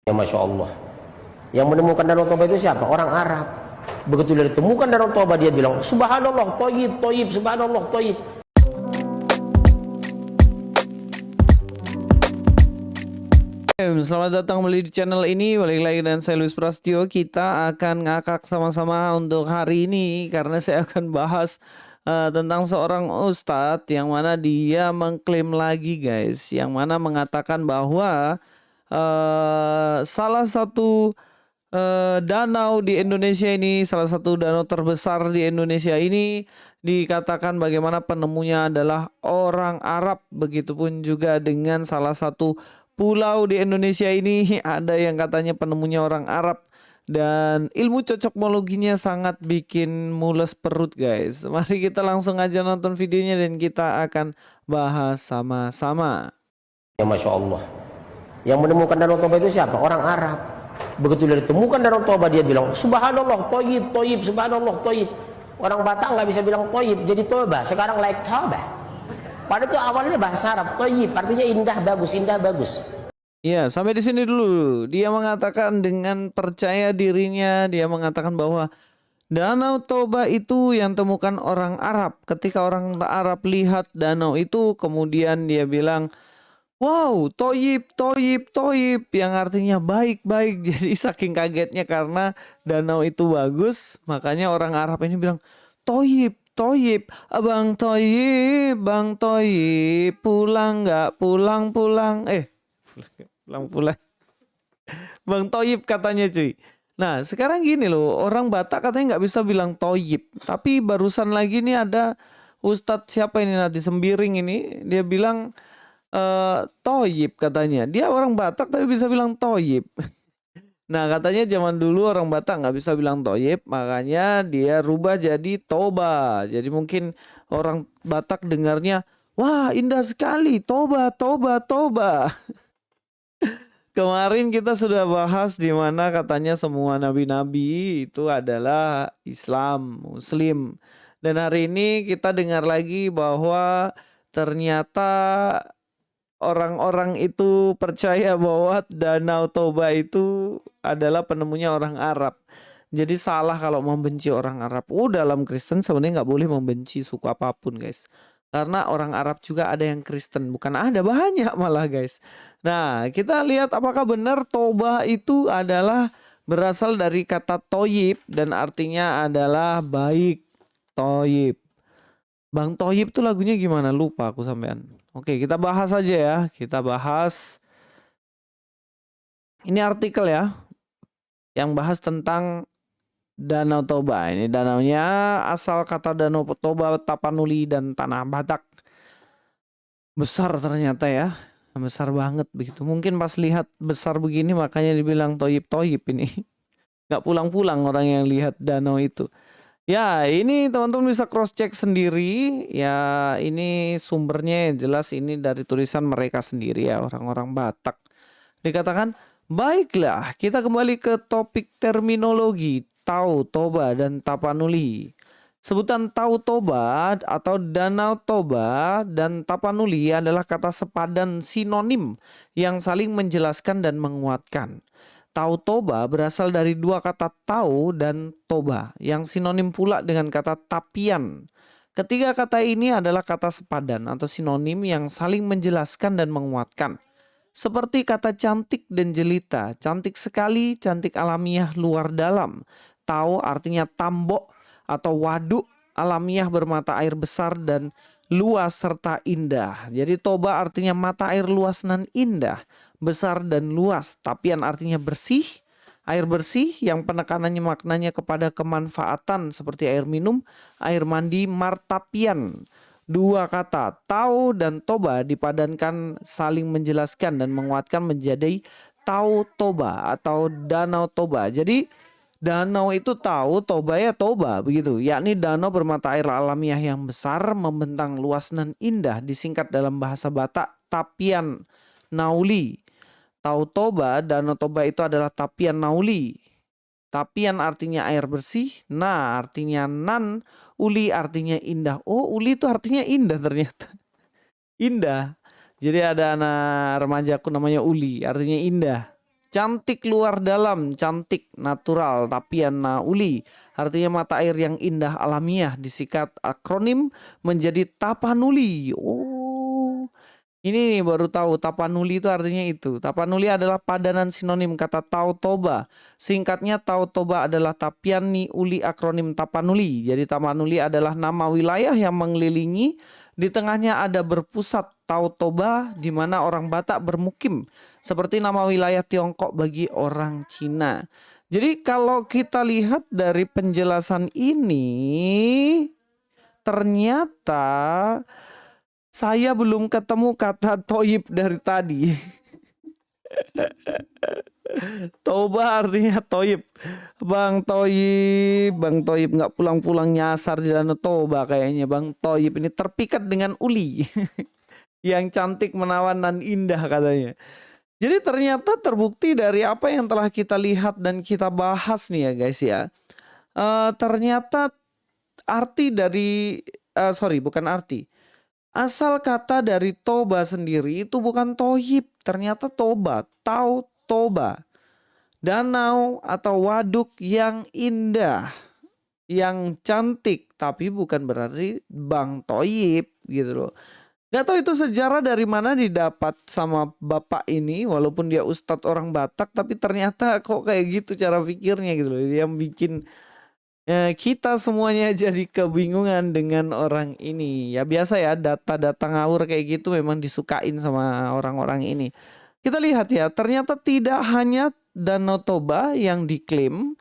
Ya Masya Allah. Yang menemukan Danau Toba itu siapa? Orang Arab. Begitu dia ditemukan Danau Toba, dia bilang, Subhanallah, toyib, toyib, Subhanallah, toyib. Selamat datang kembali di channel ini. Balik lagi dengan saya Luis Prasetyo. Kita akan ngakak sama-sama untuk hari ini karena saya akan bahas tentang seorang ustadz yang mana dia mengklaim lagi guys, yang mana mengatakan bahwa salah satu danau di Indonesia ini, salah satu danau terbesar di Indonesia ini dikatakan bagaimana penemunya adalah orang Arab. Begitupun juga dengan salah satu pulau di Indonesia ini ada yang katanya penemunya orang Arab. Dan ilmu cocokmologinya sangat bikin mules perut guys. Mari kita langsung aja nonton videonya dan kita akan bahas sama-sama. Ya Masya Allah. Yang menemukan Danau Toba itu siapa? Orang Arab. Begitu dia ditemukan Danau Toba, dia bilang, Subhanallah, toyib, toyib, Subhanallah, toyib. Orang Batak nggak bisa bilang toyib, jadi Toba. Sekarang like Toba. Padahal itu awalnya bahasa Arab, toyib, artinya indah, bagus, indah, bagus. Ya, sampai di sini dulu. Dia mengatakan dengan percaya dirinya, dia mengatakan bahwa Danau Toba itu yang temukan orang Arab. Ketika orang Arab lihat danau itu, kemudian dia bilang, wow, toyib, toyib, toyib, yang artinya baik-baik. Jadi saking kagetnya karena danau itu bagus, makanya orang Arab ini bilang, toyib, toyib, abang toyib, bang toyib, pulang nggak, pulang-pulang, pulang-pulang. Bang Toyib katanya cuy. Nah sekarang gini loh, orang Batak katanya nggak bisa bilang Toyib. Tapi barusan lagi nih ada Ustadz siapa ini nanti Sembiring ini, dia bilang Toyib katanya. Dia orang Batak tapi bisa bilang Toyib. Nah katanya zaman dulu orang Batak nggak bisa bilang Toyib, makanya dia rubah jadi Toba. Jadi mungkin orang Batak dengarnya, wah indah sekali, Toba, Toba, Toba. Kemarin kita sudah bahas di mana katanya semua nabi-nabi itu adalah Islam, Muslim. Dan hari ini kita dengar lagi bahwa ternyata orang-orang itu percaya bahwa Danau Toba itu adalah penemunya orang Arab. Jadi salah kalau membenci orang Arab. Dalam Kristen sebenarnya nggak boleh membenci suku apapun guys. Karena orang Arab juga ada yang Kristen, bukan ada, banyak malah guys. Nah, kita lihat apakah benar Toba itu adalah berasal dari kata toyib dan artinya adalah baik. Toyib. Bang Toyib tuh lagunya gimana? Lupa aku sampean. Oke, kita bahas aja ya. Kita bahas. Ini artikel ya, yang bahas tentang Danau Toba. Ini danaunya asal kata Danau Toba, Tapanuli dan Tanah Batak. Besar ternyata ya. Besar banget begitu. Mungkin pas lihat besar begini makanya dibilang toyib-toyib ini. Gak pulang-pulang orang yang lihat danau itu. Ya ini teman-teman bisa cross check sendiri. Ya ini sumbernya jelas ini dari tulisan mereka sendiri ya, orang-orang Batak. Dikatakan, baiklah kita kembali ke topik terminologi Tau Toba dan Tapanuli. Sebutan Tau Toba atau Danau Toba dan Tapanuli adalah kata sepadan sinonim yang saling menjelaskan dan menguatkan. Tau Toba berasal dari dua kata tau dan toba yang sinonim pula dengan kata tapian. Ketiga kata ini adalah kata sepadan atau sinonim yang saling menjelaskan dan menguatkan. Seperti kata cantik dan jelita, cantik sekali, cantik alamiah luar dalam. Tau artinya tambok atau waduk alamiah bermata air besar dan luas serta indah. Jadi Toba artinya mata air luas dan indah, besar dan luas. Tapian artinya bersih, air bersih yang penekanannya maknanya kepada kemanfaatan seperti air minum, air mandi, martapian. Dua kata Tau dan Toba dipadankan saling menjelaskan dan menguatkan menjadi Tau Toba atau Danau Toba. Jadi danau itu tahu, Toba ya Toba begitu. Yakni danau bermata air alamiah yang besar, membentang luas dan indah, disingkat dalam bahasa Batak Tapian Nauli. Tahu Toba, Danau Toba itu adalah Tapian Nauli. Tapian artinya air bersih, na artinya nan, uli artinya indah. Oh, uli itu artinya indah ternyata. Indah. Jadi ada anak remajaku namanya Uli, artinya indah. Cantik luar dalam, cantik natural, tapian uli. Artinya mata air yang indah alamiah, disikat akronim menjadi Tapanuli. Oh, ini nih baru tahu Tapanuli itu artinya itu. Tapanuli adalah padanan sinonim kata Tautoba. Singkatnya Tautoba adalah Tapiani Uli akronim Tapanuli. Jadi Tapanuli adalah nama wilayah yang mengelilingi. Di tengahnya ada berpusat Tautoba di mana orang Batak bermukim. Seperti nama wilayah Tiongkok bagi orang Cina. Jadi kalau kita lihat dari penjelasan ini, ternyata saya belum ketemu kata toyib dari tadi. Toba artinya toyib. Bang Toyib nggak pulang-pulang nyasar di Danau Toba kayaknya. Bang Toyib ini terpikat dengan uli. Yang cantik, menawan, dan indah katanya. Jadi ternyata terbukti dari apa yang telah kita lihat dan kita bahas nih ya guys ya. Ternyata arti dari, bukan arti. Asal kata dari toba sendiri itu bukan toyib, ternyata toba, toba. Danau atau waduk yang indah, yang cantik, tapi bukan berarti Bang Toyib gitu loh. Gak tahu itu sejarah dari mana didapat sama bapak ini, walaupun dia ustadz orang Batak, tapi ternyata kok kayak gitu cara pikirnya gitu loh. Dia bikin kita semuanya jadi kebingungan dengan orang ini. Ya biasa ya, data-data ngawur kayak gitu memang disukain sama orang-orang ini. Kita lihat ya, ternyata tidak hanya Danau Toba yang diklaim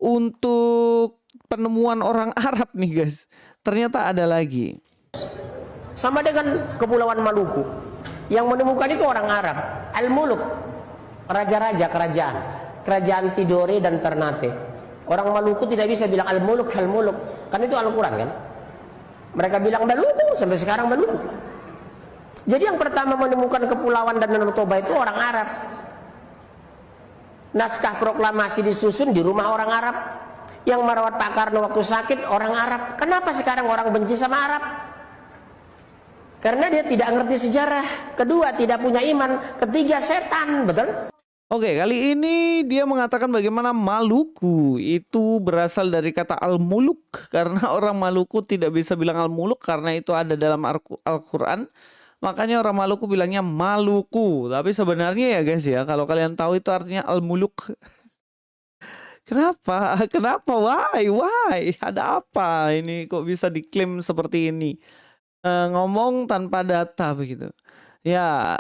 untuk penemuan orang Arab nih guys. Ternyata ada lagi. Sama dengan Kepulauan Maluku, yang menemukan itu orang Arab. Al-Muluk, raja-raja kerajaan Tidore dan Ternate. Orang Maluku tidak bisa bilang Al-Muluk, kan itu Al-Quran kan. Mereka bilang Maluku, sampai sekarang Maluku. Jadi yang pertama menemukan kepulauan dan Danau Toba itu orang Arab. Naskah proklamasi disusun di rumah orang Arab. Yang merawat Pak Karno waktu sakit orang Arab. Kenapa sekarang orang benci sama Arab? Karena dia tidak ngerti sejarah. Kedua, tidak punya iman. Ketiga, setan, betul? Oke, kali ini dia mengatakan bagaimana Maluku itu berasal dari kata Al-Muluk. Karena orang Maluku tidak bisa bilang Al-Muluk karena itu ada dalam Al-Quran. Makanya orang Maluku bilangnya Maluku. Tapi sebenarnya ya guys ya, kalau kalian tahu itu artinya Al-Muluk. Kenapa? Why? Ada apa? Ini kok bisa diklaim seperti ini? Ngomong tanpa data begitu. Ya,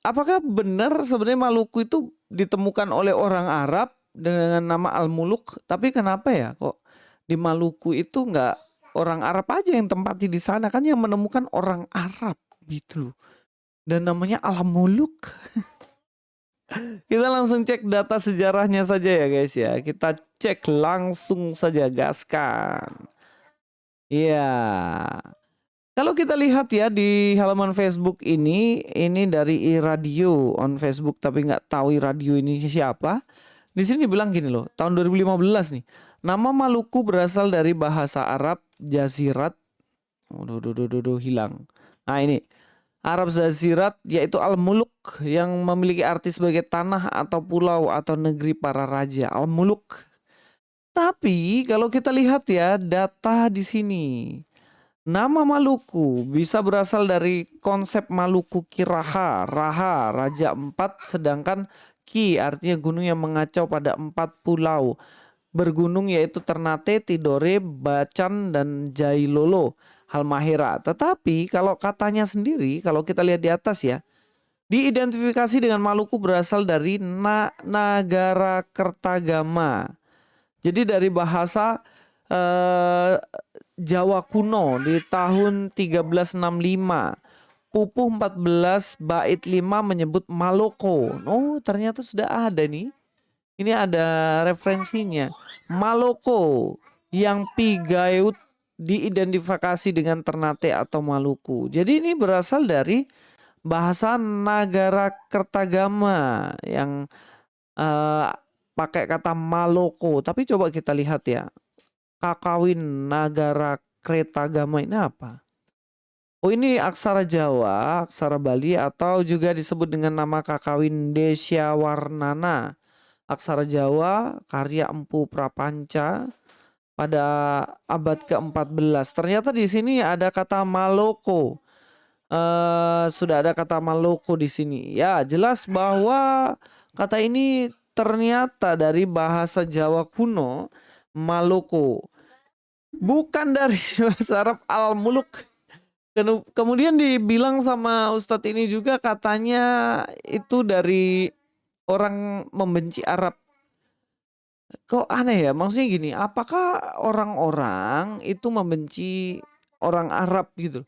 apakah benar sebenarnya Maluku itu ditemukan oleh orang Arab dengan nama Al-Muluk? Tapi kenapa ya kok di Maluku itu nggak orang Arab aja yang tempati di sana, kan yang menemukan orang Arab gitu loh. Dan namanya Al-Muluk. Kita langsung cek data sejarahnya saja ya guys ya. Kita cek langsung saja, gaskan. Iya. Kalau kita lihat ya di halaman Facebook ini dari iRadio on Facebook, tapi nggak tahu iRadio ini siapa. Di sini bilang gini loh, tahun 2015 nih. Nama Maluku berasal dari bahasa Arab Jazirat. Hilang. Nah ini Arab Jazirat yaitu Al-Muluk yang memiliki arti sebagai tanah atau pulau atau negeri para raja. Al-Muluk. Tapi kalau kita lihat ya data di sini. Nama Maluku bisa berasal dari konsep Maluku Kiraha, Raha, Raja 4, sedangkan Ki artinya gunung yang mengacau pada 4 pulau. Bergunung yaitu Ternate, Tidore, Bacan, dan Jailolo, Halmahera. Tetapi kalau katanya sendiri, kalau kita lihat di atas ya, diidentifikasi dengan Maluku berasal dari Nagara Kertagama. Jadi dari bahasa Jawa kuno di tahun 1365. Pupuh 14 bait 5 menyebut Maloko. Oh, ternyata sudah ada nih. Ini ada referensinya. Maloko yang Pigaut diidentifikasi dengan Ternate atau Maluku. Jadi ini berasal dari bahasa Nagara Kertagama yang pakai kata Maloko. Tapi coba kita lihat ya. Kakawin Nagara Kertagama ini apa? Oh, ini aksara Jawa, aksara Bali, atau juga disebut dengan nama Kakawin Desyawarnana. Aksara Jawa karya Empu Prapanca pada abad ke-14. Ternyata di sini ada kata Maloko. Sudah ada kata Maloko di sini. Ya, jelas bahwa kata ini ternyata dari bahasa Jawa kuno Maloko, bukan dari bahasa Arab Al-Muluk. Kemudian dibilang sama Ustadz ini juga katanya itu dari orang membenci Arab. Kok aneh ya? Maksudnya gini, apakah orang-orang itu membenci orang Arab gitu?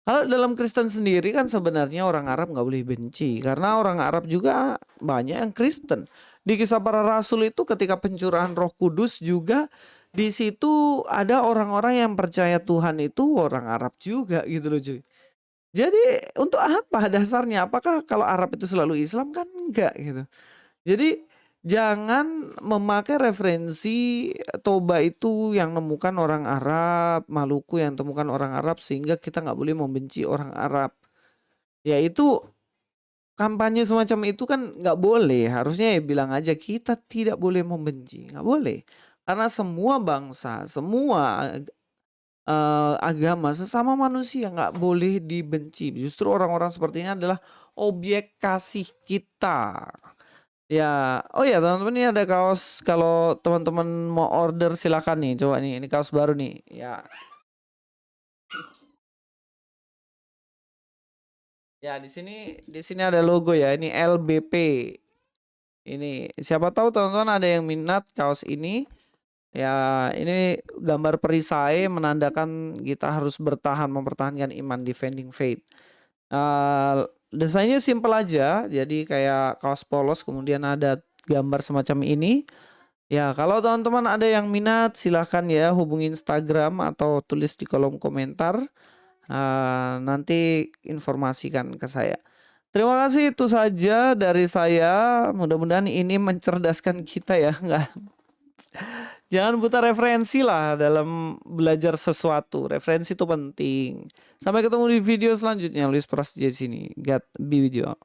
Kalau dalam Kristen sendiri kan sebenarnya orang Arab nggak boleh benci karena orang Arab juga banyak yang Kristen. Di Kisah Para Rasul itu ketika pencurahan Roh Kudus juga di situ ada orang-orang yang percaya Tuhan itu orang Arab juga gitu loh cuy. Jadi untuk apa dasarnya? Apakah kalau Arab itu selalu Islam? Kan enggak gitu. Jadi jangan memakai referensi Toba itu yang nemukan orang Arab, Maluku yang temukan orang Arab sehingga kita nggak boleh membenci orang Arab. Ya itu kampanye semacam itu kan nggak boleh. Harusnya ya bilang aja kita tidak boleh membenci, nggak boleh. Karena semua bangsa, semua agama, sesama manusia nggak boleh dibenci. Justru orang-orang seperti ini adalah objek kasih kita. Ya, oh ya teman-teman, ini ada kaos. Kalau teman-teman mau order silakan nih, coba nih, ini kaos baru nih. Ya, ya di sini ada logo ya. Ini LBP. Ini siapa tahu teman-teman ada yang minat kaos ini. Ya, ini gambar perisai menandakan kita harus bertahan mempertahankan iman, defending faith. Desainnya simple aja, jadi kayak kaos polos kemudian ada gambar semacam ini. Ya, kalau teman-teman ada yang minat silahkan ya hubungi Instagram atau tulis di kolom komentar. Nanti informasikan ke saya. Terima kasih, itu saja dari saya. Mudah-mudahan ini mencerdaskan kita ya. Jangan buta referensi lah dalam belajar sesuatu. Referensi itu penting. Sampai ketemu di video selanjutnya. Luis Prasetya di sini. God be with you all.